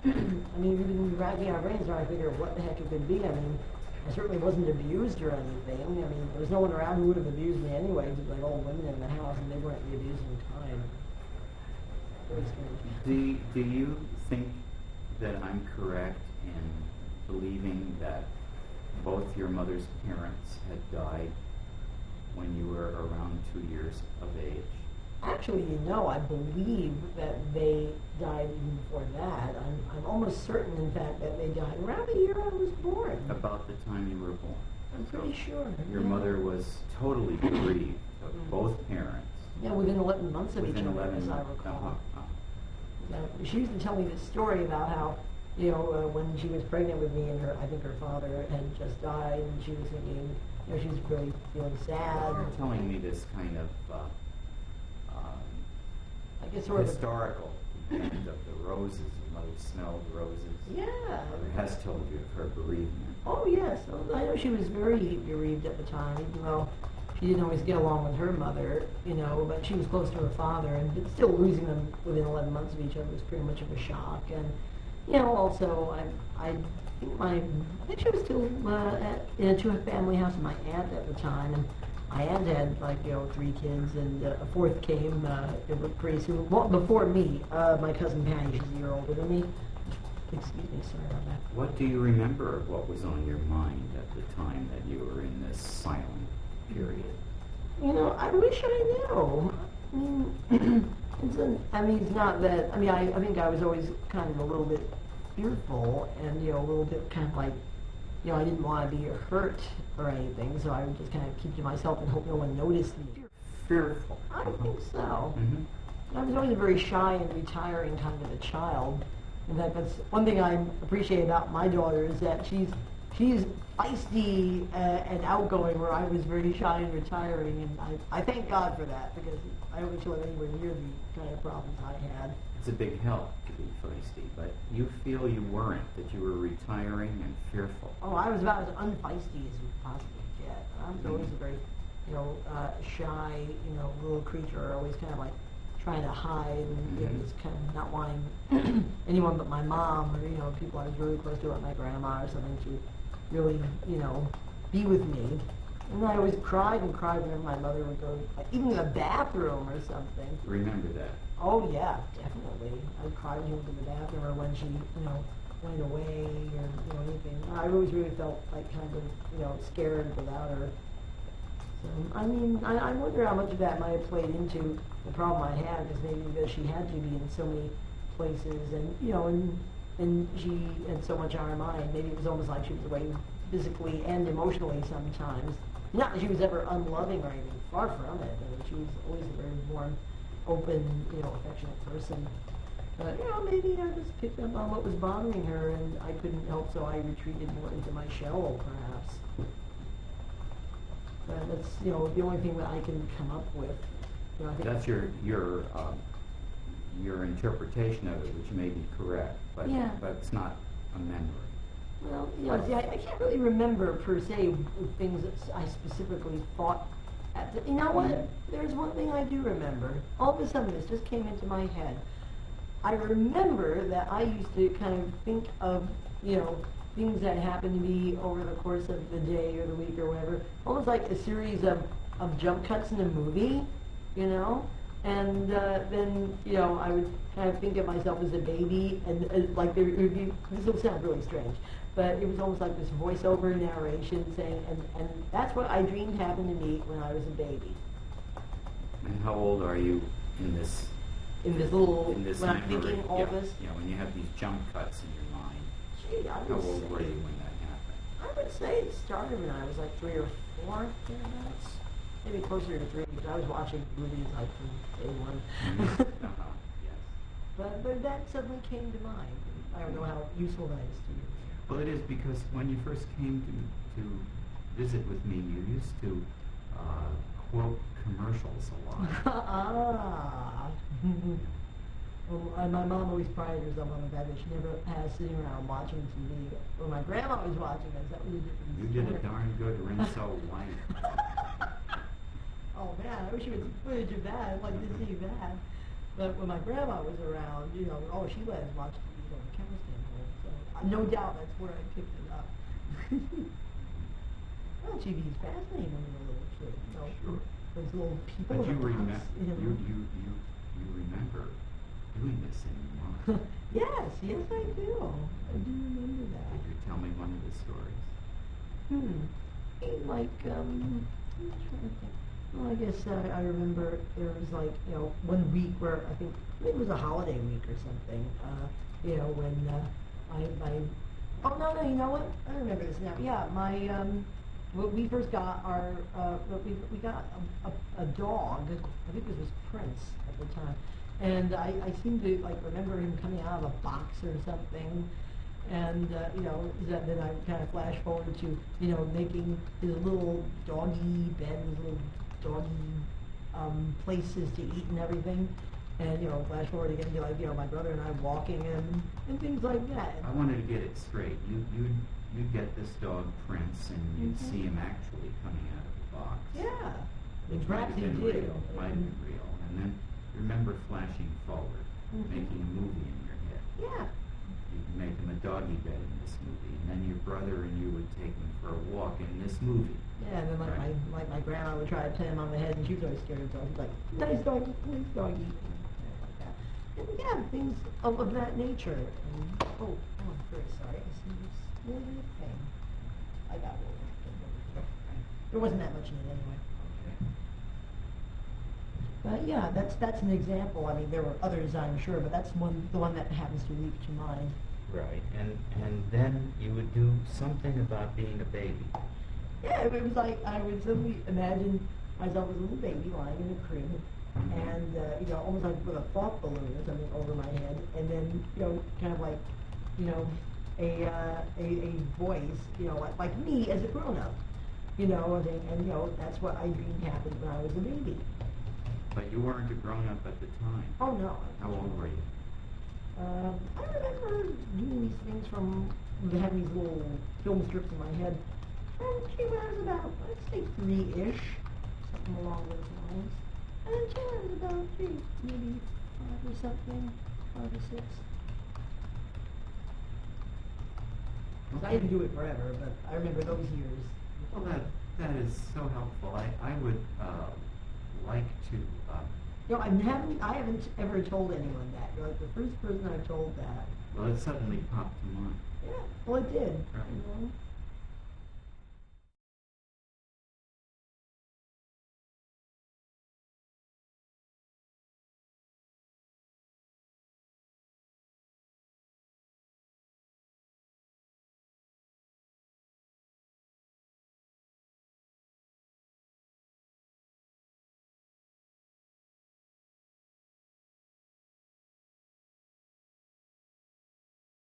I mean, we've been racking our brains trying to figure out what the heck it could be. I mean, I certainly wasn't abused or anything. I mean, there was no one around who would have abused me anyway. It was like all women in the house, and they weren't the abusing kind. Very strange. Do you think that I'm correct in believing that both your mother's parents had died when you were around 2 years of age? Actually, I believe that they died even before that. I'm almost certain, in fact, that they died around the year I was born. About the time you were born. I'm pretty sure. Your mother was totally bereaved of both parents. Yeah, within 11 months of each Within other, 11 as I months. recall. She used to tell me this story about how, when she was pregnant with me and I think her father had just died, and she was thinking, she was really feeling sad. You're telling me this kind of I guess sort historical event of the roses. Your mother smelled roses. Yeah. Mother has told you of her bereavement. Oh, yes. I know she was very bereaved at the time, even though she didn't always get along with her mother, but she was close to her father, and still losing them within 11 months of each other was pretty much of a shock. And, also, I think she was still in a two-family house with my aunt at the time, and my aunt had, 3 kids, and a fourth came pretty soon. Well, before me, my cousin Patty, she's a year older than me. Excuse me, sorry about that. What do you remember of what was on your mind at the time that you were in this silent period? I wish I knew. It's not that, I think I was always kind of a little bit fearful and, a little bit kind of like, I didn't want to be hurt or anything, so I would just kind of keep to myself and hope no one noticed me. Fearful? I think so. Mm-hmm. I was always a very shy and retiring kind of a child. In fact, that's one thing I appreciate about my daughter is that she's feisty and outgoing, where I was very shy and retiring, and I thank God for that, because I don't think she'll have anywhere near the kind of problems I had. It's a big help to be feisty, but you feel you weren't, that you were retiring and fearful. Oh, I was about as unfeisty as you possibly get. I was always a very, shy, little creature, always kind of like trying to hide and just kind of not wanting anyone but my mom or, people I was really close to, like my grandma or something, to really, be with me. And I always cried and cried whenever my mother would go, even in the bathroom or something. Remember that? Oh, yeah, definitely. I'd cry when she went to the bathroom or when she, went away or, anything. I always really felt like kind of, scared without her. So, I wonder how much of that might have played into the problem I had, because maybe because she had to be in so many places and, and she had so much on her mind. Maybe it was almost like she was away physically and emotionally sometimes. Not that she was ever unloving or anything, far from it. She was always a very warm, open, affectionate person. But, maybe I just picked up on what was bothering her, and I couldn't help, so I retreated more into my shell, perhaps. But that's, the only thing that I can come up with. I think that's your interpretation of it, which may be correct, but it's not a memory. Well, see, I can't really remember, per se, things that I specifically thought. You know what? There's one thing I do remember. All of a sudden, this just came into my head. I remember that I used to kind of think of, things that happened to me over the course of the day or the week or whatever, almost like a series of jump cuts in a movie, and then, I would kind of think of myself as a baby, and like there would be, this will sound really strange, but it was almost like this voiceover narration saying, and that's what I dreamed happened to me when I was a baby. And how old are you in this? In this little, in this when I'm memory? thinking all this? Yeah, when you have these jump cuts in your mind. Gee, How old were you when that happened? I would say it started when I was like 3 or 4, thereabouts. Maybe closer to 3, because I was watching movies like from day one. Yes. But that suddenly came to mind. I don't know how useful that is to you. Well, it is, because when you first came to visit with me, you used to quote commercials a lot. Well, my mom always prided herself on the fact that she never had sitting around watching TV. When my grandma was watching us, that was a different You did a darn good Rinso White. Oh man, I wish you would see footage of that. I'd like to see that. But when my grandma was around, she let us watch TV from a cow standpoint. So no doubt that's where I picked it up. Well, TV is fascinating when you're a little kid. You know, Sure. those little people. But you in the remember, house, you know. you remember doing this in your mind. Yes, I do. I do remember that. Could you tell me one of the stories? Like, I'm trying to think. Well, I guess I remember there was like, you know, 1 week where I think it was a holiday week or something, you know, when oh, no, you know what? I remember this now. Yeah, when we first got our, we got a dog. I think this was Prince at the time. And I seem to like remember him coming out of a box or something. And, you know, then I kind of flash forward to, you know, making his little doggy bed, his little doggy places to eat and everything. And, you know, flash forward again to like, you know, my brother and I walking and things like that. I wanted to get it straight. You'd get this dog Prince, and you'd see him actually coming out of the box. Yeah. Which might have been real. Might have been real. And then remember flashing forward, making a movie in your head. Yeah. You'd make him a doggy bed in this movie, and then your brother and you would take him for a walk in this movie. Yeah, and then like my grandma would try to pat him on the head, and she was always scared of dogs. Like, nice doggy, nice doggy. Like that. And yeah, things of that nature. And, oh, I'm very sorry. I see this little thing. I got one. There wasn't that much in it anyway. But yeah, that's an example. I mean, there were others, I'm sure, but that's the one that happens to leap to mind. Right, and then you would do something about being a baby. Yeah, it was like I would suddenly imagine myself as a little baby lying in a crib, and you know, almost like with a thought balloon or something over my head, and then you know, kind of like, you know, a voice, you know, like me as a grown up, you know, and you know, that's what I dreamed happened when I was a baby. But you weren't a grown-up at the time. Oh, no. How old were you? I remember doing these things from having these little film strips in my head. When I was about, I'd say 3-ish, something along those lines. And then she was about 3, maybe 5 or something, 5 or 6. Okay. I didn't do it forever, but I remember those years. Well, that is so helpful. I would like to. You know, I haven't ever told anyone that. You're like the first person I've told that. Well, it suddenly popped to mind. Yeah, well, it did. Right. You know?